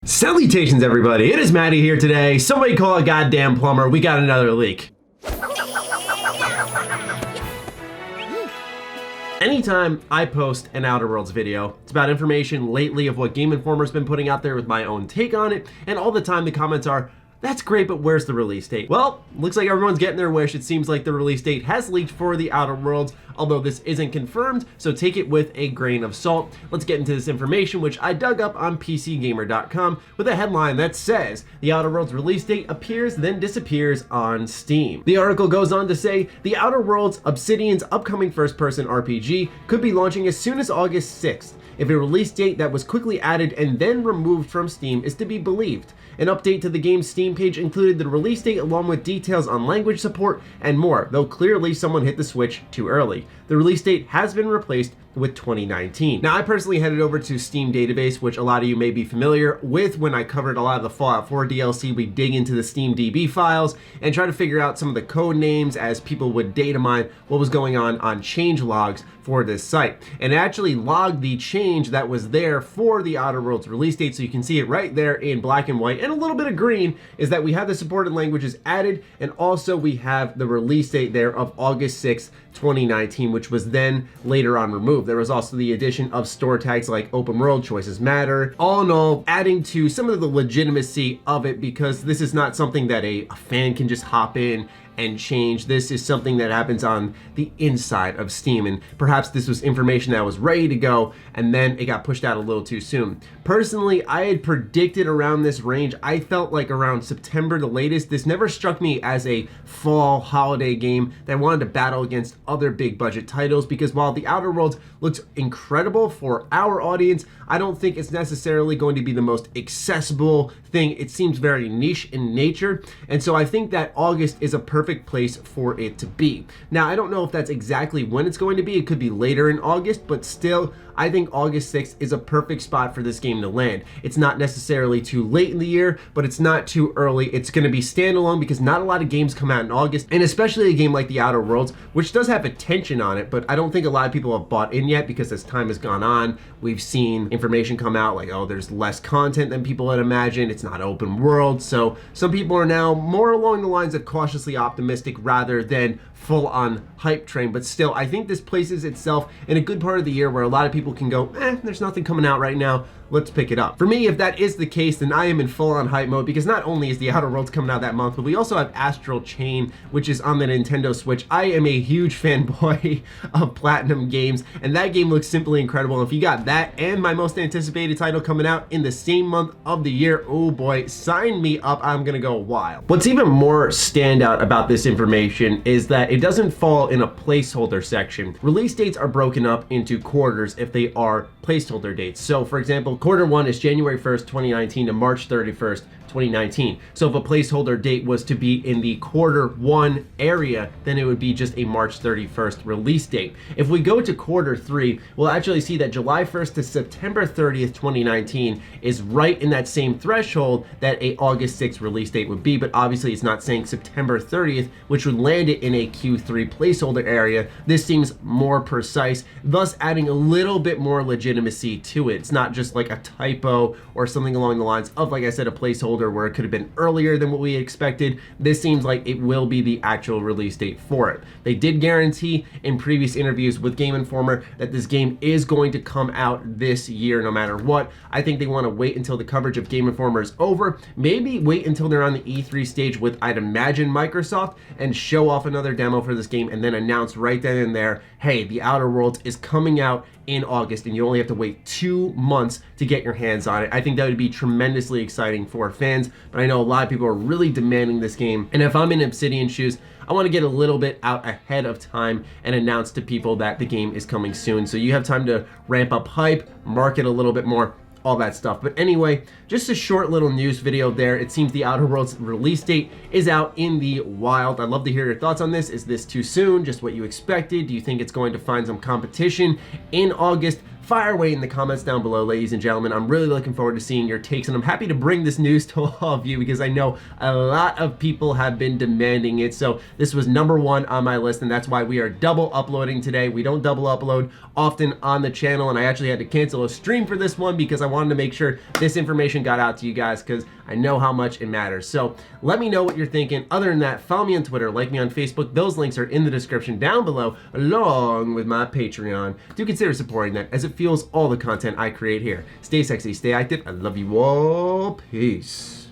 Salutations everybody, it is Matty here today. Somebody call a goddamn plumber, we got another leak. Anytime I post an Outer Worlds video, it's about information lately of what Game Informer's been putting out there with my own take on it, and all the time the comments are, that's great, but where's the release date? Well, looks like everyone's getting their wish. It seems like the release date has leaked for the Outer Worlds, although this isn't confirmed, so take it with a grain of salt. Let's get into this information, which I dug up on PCGamer.com with a headline that says, the Outer Worlds release date appears then disappears on Steam. The article goes on to say, the Outer Worlds, Obsidian's upcoming first-person RPG, could be launching as soon as August 6th, if a release date that was quickly added and then removed from Steam is to be believed. An update to the game's Steam page included the release date along with details on language support and more, though clearly someone hit the switch too early. The release date has been replaced with 2019. Now, I personally headed over to Steam database, which a lot of you may be familiar with. When I covered a lot of the Fallout 4 DLC, we dig into the Steam DB files and try to figure out some of the code names as people would data mine what was going on change logs for this site, and actually logged the change that was there for the Outer Worlds release date, so you can see it right there in black and white and a little bit of green, is that we have the supported languages added, and also we have the release date there of August 6th, 2019, which was then later on removed. There was also the addition of store tags like open world, choices matter, all in all adding to some of the legitimacy of it, because this is not something that a fan can just hop in and change. This is something that happens on the inside of Steam, and perhaps this was information that was ready to go and then it got pushed out a little too soon. Personally, I had predicted around this range. I felt like around September the latest. This never struck me as a fall holiday game that wanted to battle against other big budget titles, because while the Outer Worlds looks incredible for our audience, I don't think it's necessarily going to be the most accessible thing. It seems very niche in nature, and so I think that August is a perfect place for it to be. Now, I don't know if that's exactly when it's going to be. It could be later in August, but still, I think August 6th is a perfect spot for this game to land. It's not necessarily too late in the year, but it's not too early. It's going to be standalone because not a lot of games come out in August, and especially a game like the Outer Worlds, which does have attention on it, but I don't think a lot of people have bought in yet, because as time has gone on, we've seen information come out like, oh, there's less content than people had imagined. It's not open world. So some people are now more along the lines of cautiously optimistic rather than full on hype train. But still, I think this places itself in a good part of the year where a lot of people can go, there's nothing coming out right now, let's pick it up. For me, if that is the case, then I am in full on hype mode, because not only is the Outer Worlds coming out that month, but we also have Astral Chain, which is on the Nintendo Switch. I am a huge fanboy of Platinum Games, and that game looks simply incredible. If you got that and my most anticipated title coming out in the same month of the year, oh boy, sign me up, I'm gonna go wild. What's even more standout about this information is that it doesn't fall in a placeholder section. Release dates are broken up into quarters if they are placeholder dates. So for example, quarter one is January 1st, 2019 to March 31st, 2019. So if a placeholder date was to be in the quarter one area, then it would be just a March 31st release date. If we go to quarter three, we'll actually see that July 1st to September 30th, 2019 is right in that same threshold that a August 6th release date would be, but obviously it's not saying September 30th, which would land it in a Q3 placeholder area. This seems more precise, thus adding a little bit more legitimacy to it. It's not just like a typo or something along the lines of, like I said, a placeholder where it could have been earlier than what we expected. This seems like it will be the actual release date for it. They did guarantee in previous interviews with Game Informer that this game is going to come out this year no matter what. I think they want to wait until the coverage of Game Informer is over, maybe wait until they're on the E3 stage with, I'd imagine, Microsoft, and show off another demo for this game, and then announce right then and there, hey, the Outer Worlds is coming out in August, and you only have to wait 2 months to get your hands on it. I think that would be tremendously exciting for fans, but I know a lot of people are really demanding this game, and if I'm in Obsidian shoes, I want to get a little bit out ahead of time and announce to people that the game is coming soon, so you have time to ramp up hype, market a little bit more, all that stuff. But anyway, just a short little news video there. It seems the Outer Worlds release date is out in the wild. I'd love to hear your thoughts on this. Is this too soon? Just what you expected? Do you think it's going to find some competition in August? fire away in the comments down below, ladies and gentlemen. I'm really looking forward to seeing your takes, and I'm happy to bring this news to all of you because I know a lot of people have been demanding it. So this was #1 on my list, and that's why we are double uploading today. We don't double upload often on the channel, and I actually had to cancel a stream for this one because I wanted to make sure this information got out to you guys because I know how much it matters. So let me know what you're thinking. Other than that, follow me on Twitter, like me on Facebook. Those links are in the description down below, along with my Patreon. Do consider supporting that as it fuels all the content I create here. Stay sexy, stay active. I love you all. Peace.